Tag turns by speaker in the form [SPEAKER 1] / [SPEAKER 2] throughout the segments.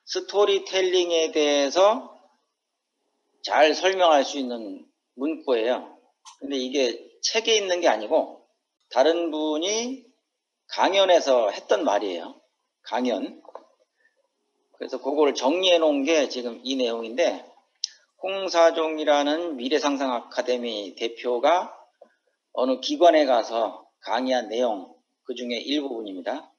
[SPEAKER 1] 스토리텔링에 대해서 잘 설명할 수 있는 문구예요. 근데 이게 책에 있는 게 아니고 다른 분이 강연에서 했던 말이에요. 강연. 그래서 그거를 정리해 놓은 게 지금 이 내용인데, 홍사종이라는 미래상상 아카데미 대표가 어느 기관에 가서 강의한 내용, 그 중에 일부분입니다.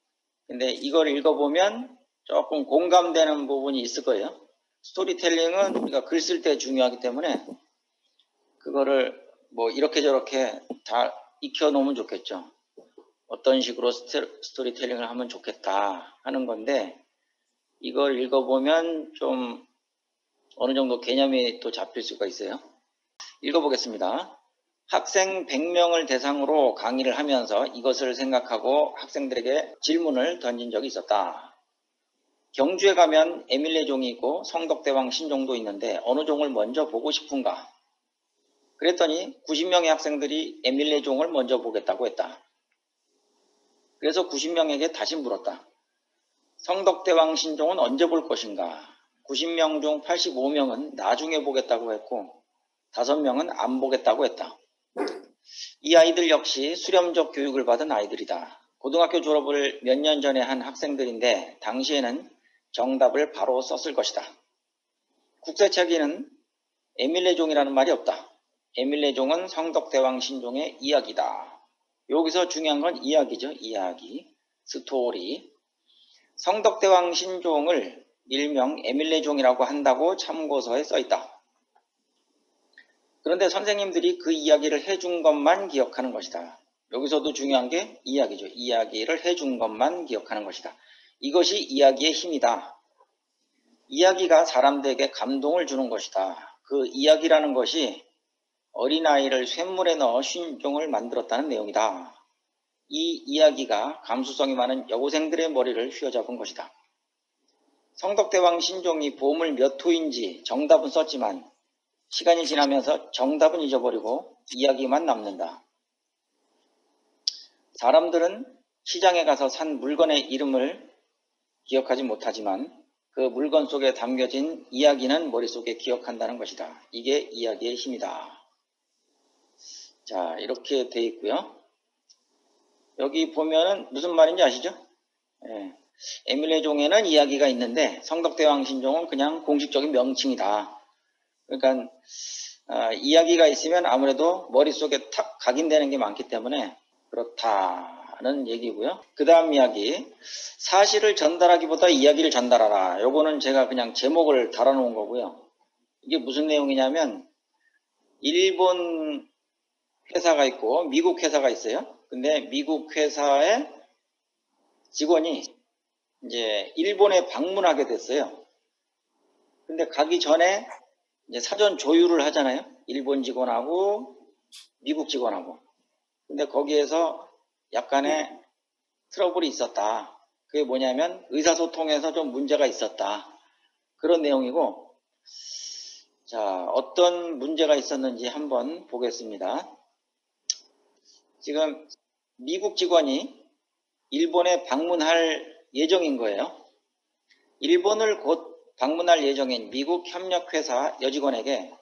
[SPEAKER 1] 근데 이걸 읽어보면 조금 공감되는 부분이 있을 거예요. 스토리텔링은 우리가 글 쓸 때 중요하기 때문에 그거를 뭐 이렇게 저렇게 다 익혀 놓으면 좋겠죠. 어떤 식으로 스토리텔링을 하면 좋겠다 하는 건데, 이걸 읽어보면 좀 어느 정도 개념이 또 잡힐 수가 있어요. 읽어보겠습니다. 학생 100명을 대상으로 강의를 하면서 이것을 생각하고 학생들에게 질문을 던진 적이 있었다. 경주에 가면 에밀레 종이 있고 성덕대왕 신종도 있는데 어느 종을 먼저 보고 싶은가? 그랬더니 90명의 학생들이 에밀레 종을 먼저 보겠다고 했다. 그래서 90명에게 다시 물었다. 성덕대왕 신종은 언제 볼 것인가? 90명 중 85명은 나중에 보겠다고 했고 5명은 안 보겠다고 했다. 이 아이들 역시 수렴적 교육을 받은 아이들이다. 고등학교 졸업을 몇 년 전에 한 학생들인데 당시에는 정답을 바로 썼을 것이다. 국세책에는 에밀레종이라는 말이 없다. 에밀레종은 성덕대왕 신종의 이야기다. 여기서 중요한 건 이야기죠. 이야기, 스토리. 성덕대왕 신종을 일명 에밀레종이라고 한다고 참고서에 써있다. 그런데 선생님들이 그 이야기를 해준 것만 기억하는 것이다. 여기서도 중요한 게 이야기죠. 이야기를 해준 것만 기억하는 것이다. 이것이 이야기의 힘이다. 이야기가 사람들에게 감동을 주는 것이다. 그 이야기라는 것이 어린아이를 쇳물에 넣어 신종을 만들었다는 내용이다. 이 이야기가 감수성이 많은 여고생들의 머리를 휘어잡은 것이다. 성덕대왕 신종이 보물 몇 호인지 정답은 썼지만 시간이 지나면서 정답은 잊어버리고 이야기만 남는다. 사람들은 시장에 가서 산 물건의 이름을 기억하지 못하지만 그 물건 속에 담겨진 이야기는 머릿속에 기억한다는 것이다. 이게 이야기의 힘이다. 자, 이렇게 돼 있고요. 여기 보면은 무슨 말인지 아시죠? 에밀레 종에는 이야기가 있는데 성덕대왕 신종은 그냥 공식적인 명칭이다. 그러니까 이야기가 있으면 아무래도 머릿속에 탁 각인되는 게 많기 때문에 그렇다는 얘기고요. 그 다음 이야기, 사실을 전달하기보다 이야기를 전달하라. 요거는 제가 그냥 제목을 달아놓은 거고요. 이게 무슨 내용이냐면 일본 회사가 있고 미국 회사가 있어요. 근데 미국 회사의 직원이 이제 일본에 방문하게 됐어요. 근데 가기 전에 이제 사전 조율을 하잖아요. 일본 직원하고 미국 직원하고. 근데 거기에서 약간의 트러블이 있었다. 그게 뭐냐면 의사소통에서 좀 문제가 있었다. 그런 내용이고, 자, 어떤 문제가 있었는지 한번 보겠습니다. 지금 미국 직원이 일본에 방문할 예정인 거예요. 일본을 곧 방문할 예정인 미국 협력회사 여직원에게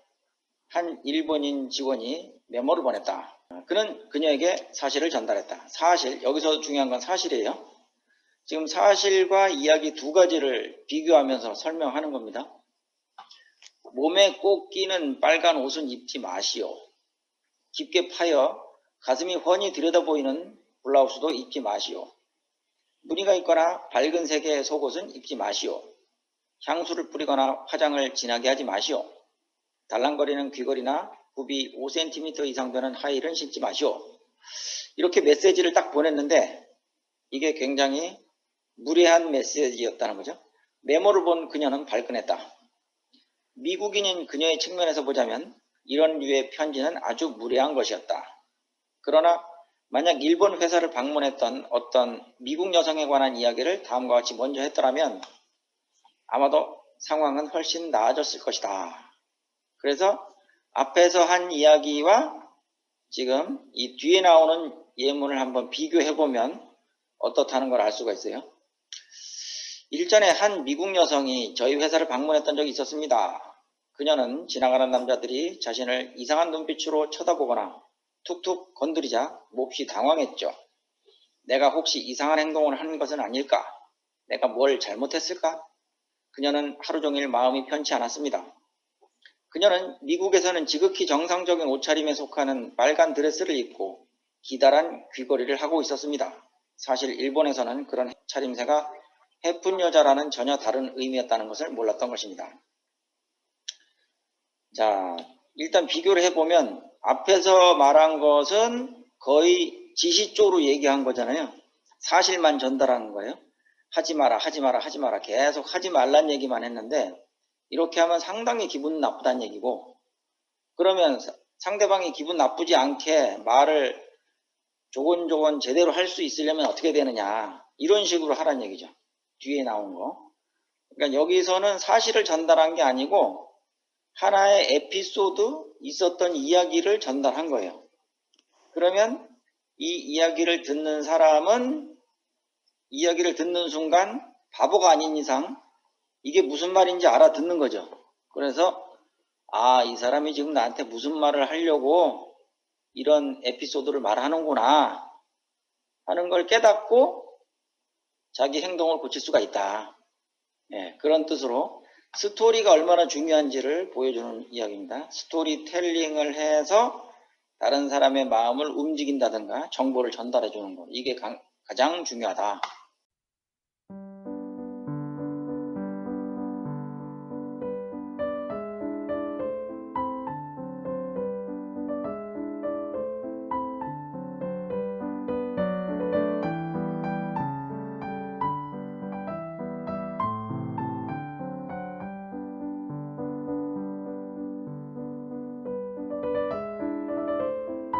[SPEAKER 1] 한 일본인 직원이 메모를 보냈다. 그는 그녀에게 사실을 전달했다. 사실, 여기서 중요한 건 사실이에요. 지금 사실과 이야기 두 가지를 비교하면서 설명하는 겁니다. 몸에 꼭 끼는 빨간 옷은 입지 마시오. 깊게 파여 가슴이 훤히 들여다보이는 블라우스도 입지 마시오. 무늬가 있거나 밝은 색의 속옷은 입지 마시오. 향수를 뿌리거나 화장을 진하게 하지 마시오. 달랑거리는 귀걸이나 굽이 5cm 이상 되는 하이힐은 신지 마시오. 이렇게 메시지를 딱 보냈는데 이게 굉장히 무례한 메시지였다는 거죠. 메모를 본 그녀는 발끈했다. 미국인인 그녀의 측면에서 보자면 이런 류의 편지는 아주 무례한 것이었다. 그러나 만약 일본 회사를 방문했던 어떤 미국 여성에 관한 이야기를 다음과 같이 먼저 했더라면 아마도 상황은 훨씬 나아졌을 것이다. 그래서 앞에서 한 이야기와 지금 이 뒤에 나오는 예문을 한번 비교해 보면 어떻다는 걸 알 수가 있어요. 일전에 한 미국 여성이 저희 회사를 방문했던 적이 있었습니다. 그녀는 지나가는 남자들이 자신을 이상한 눈빛으로 쳐다보거나 툭툭 건드리자 몹시 당황했죠. 내가 혹시 이상한 행동을 하는 것은 아닐까? 내가 뭘 잘못했을까? 그녀는 하루 종일 마음이 편치 않았습니다. 그녀는 미국에서는 지극히 정상적인 옷차림에 속하는 빨간 드레스를 입고 기다란 귀걸이를 하고 있었습니다. 사실 일본에서는 그런 차림새가 해픈 여자라는 전혀 다른 의미였다는 것을 몰랐던 것입니다. 자, 일단 비교를 해보면 앞에서 말한 것은 거의 지시 쪽으로 얘기한 거잖아요. 사실만 전달하는 거예요. 하지 마라, 하지 마라, 하지 마라. 계속 하지 말란 얘기만 했는데 이렇게 하면 상당히 기분 나쁘다는 얘기고, 그러면 상대방이 기분 나쁘지 않게 말을 조곤조곤 제대로 할 수 있으려면 어떻게 되느냐, 이런 식으로 하라는 얘기죠. 뒤에 나온 거. 그러니까 여기서는 사실을 전달한 게 아니고 하나의 에피소드, 있었던 이야기를 전달한 거예요. 그러면 이 이야기를 듣는 사람은 이야기를 듣는 순간 바보가 아닌 이상 이게 무슨 말인지 알아듣는 거죠. 그래서 이 사람이 지금 나한테 무슨 말을 하려고 이런 에피소드를 말하는구나 하는 걸 깨닫고 자기 행동을 고칠 수가 있다. 그런 뜻으로 스토리가 얼마나 중요한지를 보여주는 이야기입니다. 스토리텔링을 해서 다른 사람의 마음을 움직인다든가 정보를 전달해 주는 것, 이게 가장 중요하다.